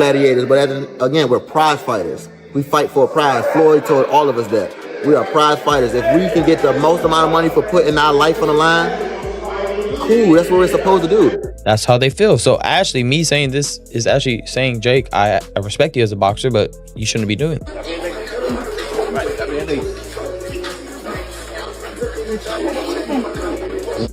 gladiators, but again, we're prize fighters. We fight for a prize. Floyd told all of us that. We are prize fighters. If we can get the most amount of money for putting our life on the line, cool, that's what we're supposed to do. That's how they feel. So actually, me saying this is actually saying, Jake, I respect you as a boxer, but you shouldn't be doing it.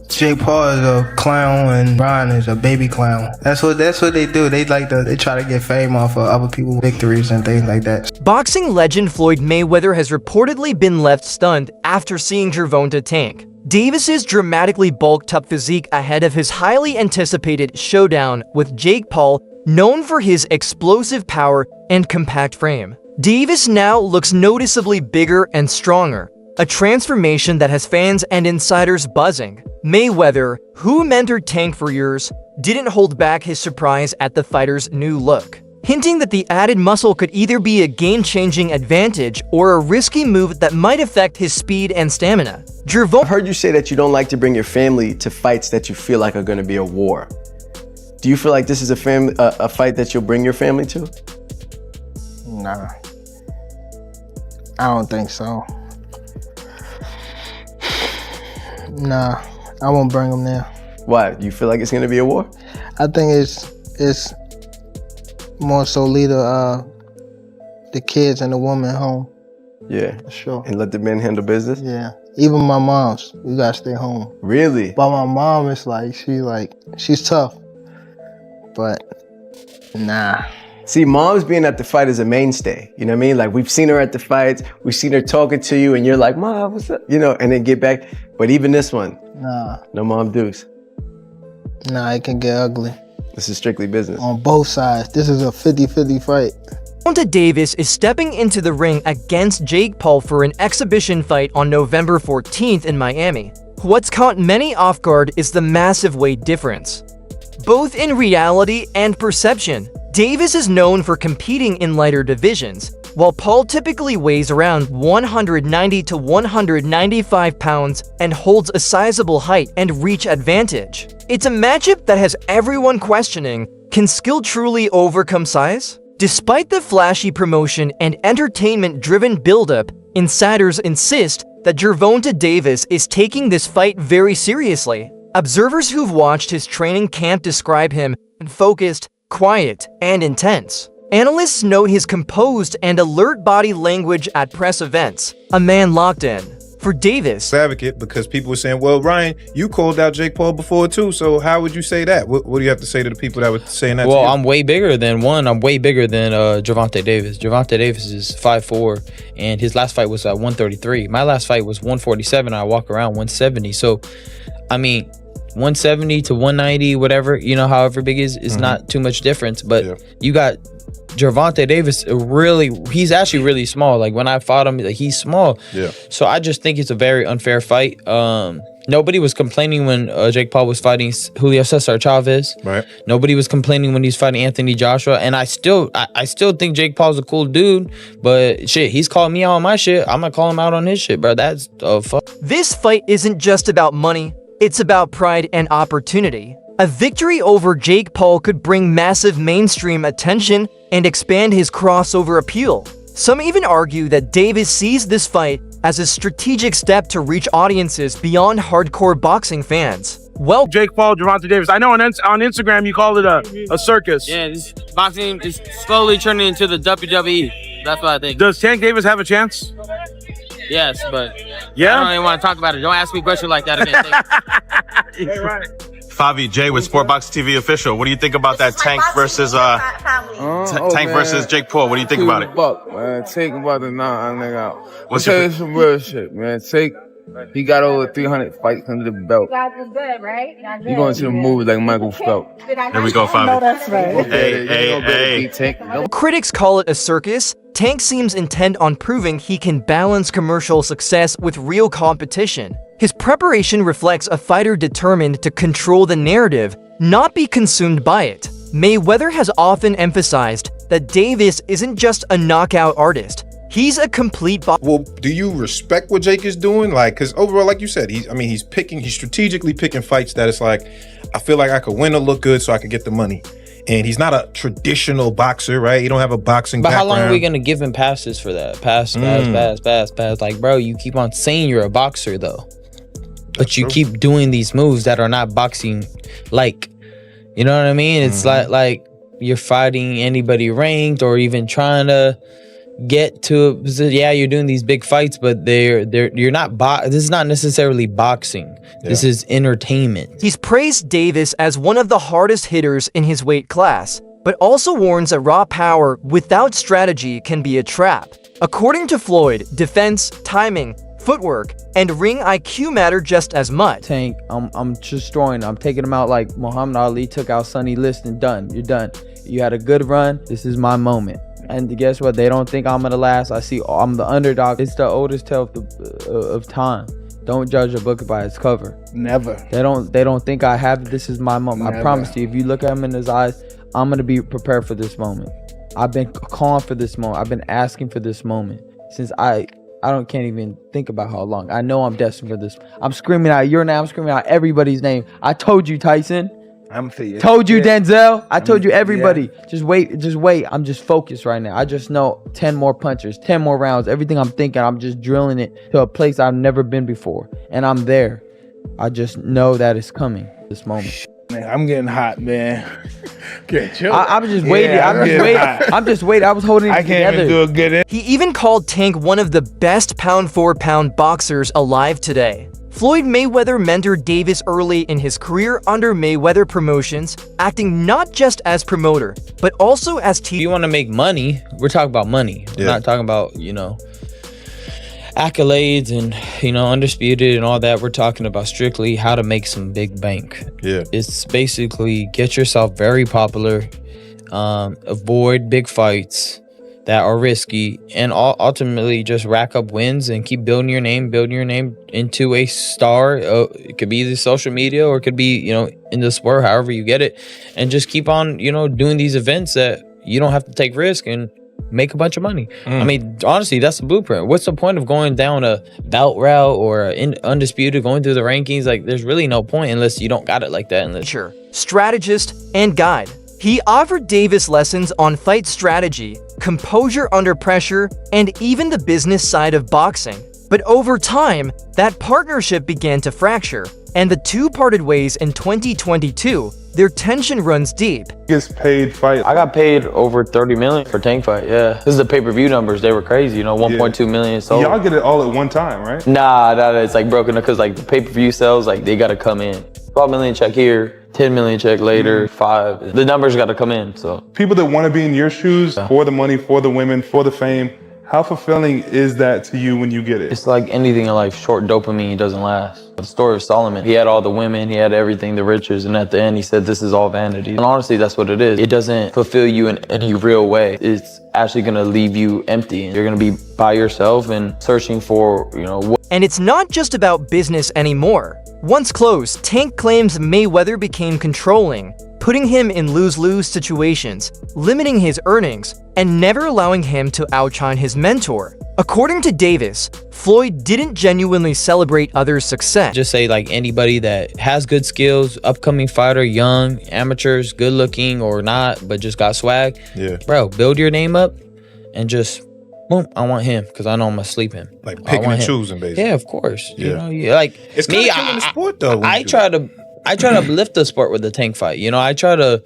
Jake Paul is a clown and Ryan is a baby clown. That's what they do. They try to get fame off of other people's victories and things like that. Boxing legend Floyd Mayweather has reportedly been left stunned after seeing Gervonta tank. Davis's dramatically bulked up physique ahead of his highly anticipated showdown with Jake Paul, known for his explosive power and compact frame. Davis now looks noticeably bigger and stronger, a transformation that has fans and insiders buzzing. Mayweather, who mentored Tank for years, didn't hold back his surprise at the fighter's new look, hinting that the added muscle could either be a game-changing advantage or a risky move that might affect his speed and stamina. I heard you say that you don't like to bring your family to fights that you feel like are going to be a war. Do you feel like this is a fight that you'll bring your family to? Nah, I don't think so. Nah, I won't bring them there. Why? You feel like it's going to be a war? I think it's more so lead the kids and the woman home. Yeah. For sure. And let the men handle business? Yeah. Even my mom's, we gotta stay home. Really? But my mom is she's tough. But nah. See, mom's being at the fight is a mainstay. You know what I mean? Like, we've seen her at the fights, we've seen her talking to you, and you're like, Mom, what's up? You know, and then get back. But even this one, nah. No mom dukes. Nah, it can get ugly. This is strictly business. On both sides. This is a 50-50 fight. Gervonta Davis is stepping into the ring against Jake Paul for an exhibition fight on November 14th in Miami. What's caught many off guard is the massive weight difference. Both in reality and perception, Davis is known for competing in lighter divisions, while Paul typically weighs around 190 to 195 pounds and holds a sizable height and reach advantage. It's a matchup that has everyone questioning, can skill truly overcome size? Despite the flashy promotion and entertainment-driven build-up, insiders insist that Gervonta Davis is taking this fight very seriously. Observers who've watched his training camp describe him as focused, quiet, and intense. Analysts note his composed and alert body language at press events, a man locked in. For Davis, advocate, because people were saying, well, Ryan, you called out Jake Paul before too, so how would you say that? What do you have to say to the people that were saying that to you? Well, I'm way bigger than Gervonta Davis. Gervonta Davis is 5'4", and his last fight was at 133. My last fight was 147, I walk around 170. So, I mean, 170 to 190, whatever, you know, however big is not too much difference. But you got Gervonta Davis, he's actually really small. Like, when I fought him, like, he's small. Yeah. So I just think it's a very unfair fight. Nobody was complaining when Jake Paul was fighting Julio Cesar Chavez. Right. Nobody was complaining when he's fighting Anthony Joshua. And I still think Jake Paul's a cool dude. But shit, he's called me out on my shit. I'm gonna call him out on his shit, bro. That's fuck. This fight isn't just about money. It's about pride and opportunity. A victory over Jake Paul could bring massive mainstream attention and expand his crossover appeal. Some even argue that Davis sees this fight as a strategic step to reach audiences beyond hardcore boxing fans. Well, Jake Paul, Gervonta Davis. I know on Instagram you call it a circus. Yeah, this boxing is slowly turning into the WWE. That's what I think. Does Tank Davis have a chance? Yes, but yeah? I don't even want to talk about it. Don't ask me a question like that again. Yeah, right. Favi J with Sportbox TV official. What do you think about that Tank versus Tank versus Jake Paul? What do you think about it? Fuck, man. Tank about to knock a nigga out. I'll tell you some real shit, man. Tank, he got over 300 fights under the belt. He going to the movies like Michael Phelps. There we go, Favi. That's right. Hey. Critics call it a circus. Tank seems intent on proving he can balance commercial success with real competition. His preparation reflects a fighter determined to control the narrative, not be consumed by it. Mayweather has often emphasized that Davis isn't just a knockout artist. He's a complete Well, do you respect what Jake is doing? Like, because overall, like you said, he's strategically picking fights that it's like, I feel like I could win or look good so I could get the money. and he's not a traditional boxer, right? He don't have a boxing But background. how long are we gonna give him passes for that? Pass. Like, bro, you keep on saying you're a boxer though, but you keep doing these moves that are not boxing. Like, you know what I mean? It's like you're fighting anybody ranked or even trying to get to. Yeah, you're doing these big fights, but you're not. This is not necessarily boxing. Yeah. This is entertainment. He's praised Davis as one of the hardest hitters in his weight class, but also warns that raw power without strategy can be a trap. According to Floyd, defense, timing, footwork, and ring IQ matter just as much. Tank, I'm destroying. I'm taking him out like Muhammad Ali took out Sonny Liston. Done. You're done. You had a good run. This is my moment. And guess what? They don't think I'm gonna last. I'm the underdog. It's the oldest tale of time. Don't judge a book by its cover. Never. They don't think I have it. This is my moment. Never. I promise you, if you look at him in his eyes, I'm gonna be prepared for this moment. I've been calling for this moment. I've been asking for this moment since can't even think about how long. I know I'm destined for this. I'm screaming out your name. I'm screaming out everybody's name. I told you, Tyson. Told you, Denzel. I told you, everybody. Yeah. Just wait. I'm just focused right now. I just know 10 more punches, 10 more rounds. Everything I'm thinking, I'm just drilling it to a place I've never been before. And I'm there. I just know that it's coming, this moment. Man, I'm getting hot, man. I'm just waiting. Yeah, I'm just waiting. I was holding it together. I can't even do a good. He even called Tank one of the best pound-for-pound boxers alive today. Floyd Mayweather mentored Davis early in his career under Mayweather Promotions, acting not just as promoter, but also as teacher. If you want to make money, we're talking about money. We're not talking about, accolades and, undisputed and all that. We're talking about strictly how to make some big bank. Yeah. It's basically get yourself very popular, avoid big fights that are risky, and ultimately just rack up wins and keep building your name into a star. It could be the social media or it could be, in the sport, however you get it, and just keep on, doing these events that you don't have to take risk and make a bunch of money. I mean, honestly, that's the blueprint. What's the point of going down a bout route or undisputed, going through the rankings? Like, there's really no point unless you don't got it like that. Strategist and guide. He offered Davis lessons on fight strategy, composure under pressure, and even the business side of boxing. But over time, that partnership began to fracture, and the two parted ways in 2022. Their tension runs deep. Gets paid fight. I got paid over 30 million for Tank fight. Yeah, this is the pay-per-view numbers. They were crazy. 1.2 million sold. Y'all get it all at one time, right? Nah, it's like broken up because like the pay-per-view sales, like they gotta come in. 12 million check here, 10 million check later, 5. The numbers gotta come in. So people that want to be in your shoes for the money, for the women, for the fame. How fulfilling is that to you when you get it? It's like anything in life, short dopamine doesn't last. The story of Solomon, he had all the women, he had everything, the riches, and at the end he said, this is all vanity. And honestly, that's what it is. It doesn't fulfill you in any real way. It's actually gonna leave you empty. And you're gonna be by yourself and searching for, what. And it's not just about business anymore. Once closed, Tank claims Mayweather became controlling, putting him in lose-lose situations, limiting his earnings, and never allowing him to outshine his mentor. According to Davis, Floyd didn't genuinely celebrate others' success. Just say like anybody that has good skills, upcoming fighter, young, amateurs, good looking or not, but just got swag. Yeah. Bro, build your name up and just, boom, I want him because I know I'm gonna sleep him. Like picking and choosing, basically. Yeah, of course. Yeah. Like it's kind of killing the sport though. I try to uplift the sport with the Tank fight. I try to.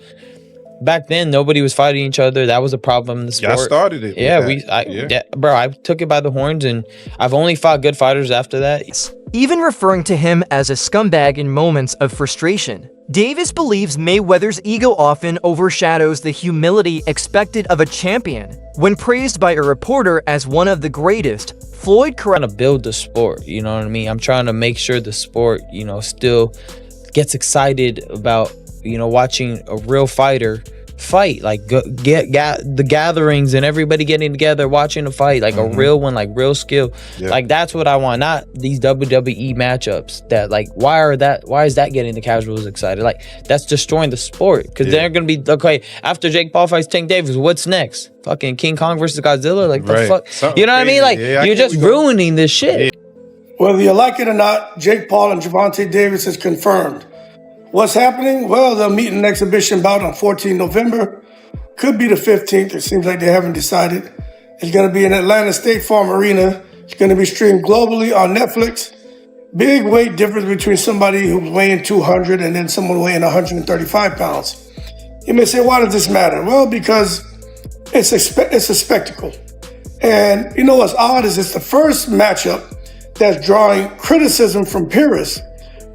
Back then, nobody was fighting each other. That was a problem in the sport. Y'all started it. Yeah, bro, I took it by the horns, and I've only fought good fighters after that. Even referring to him as a scumbag in moments of frustration. Davis believes Mayweather's ego often overshadows the humility expected of a champion. When praised by a reporter as one of the greatest, Floyd trying to build the sport. You know what I mean? I'm trying to make sure the sport, still gets excited about. Watching a real fighter fight, like get the gatherings and everybody getting together, watching a fight, like a real one, like real skill. Yeah. Like that's what I want, not these WWE matchups that like, why is that getting the casuals excited? Like that's destroying the sport because they're going to be, okay, after Jake Paul fights Tank Davis, what's next? Fucking King Kong versus Godzilla? Like the fuck? Something you know what I mean? Like you're just ruining this shit. Whether you like it or not, Jake Paul and Gervonta Davis is confirmed. What's happening? Well, they'll meet in an exhibition bout on 14 November. Could be the 15th. It seems like they haven't decided. It's going to be in Atlanta State Farm Arena. It's going to be streamed globally on Netflix. Big weight difference between somebody who's weighing 200 and then someone weighing 135 pounds. You may say, why does this matter? Well, because it's a spectacle. And you know what's odd is it's the first matchup that's drawing criticism from purists,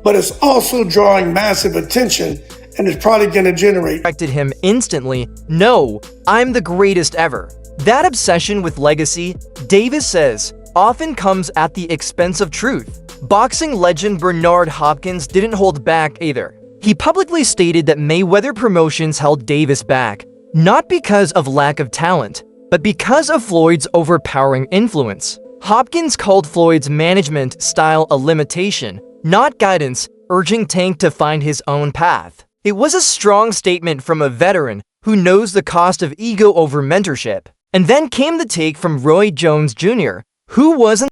but it's also drawing massive attention and it's probably going to generate. Corrected him instantly, "No, I'm the greatest ever." That obsession with legacy, Davis says, often comes at the expense of truth. Boxing legend Bernard Hopkins didn't hold back either. He publicly stated that Mayweather Promotions held Davis back, not because of lack of talent, but because of Floyd's overpowering influence. Hopkins called Floyd's management style a limitation, not guidance, urging Tank to find his own path. It was a strong statement from a veteran who knows the cost of ego over mentorship. And then came the take from Roy Jones Jr., who wasn't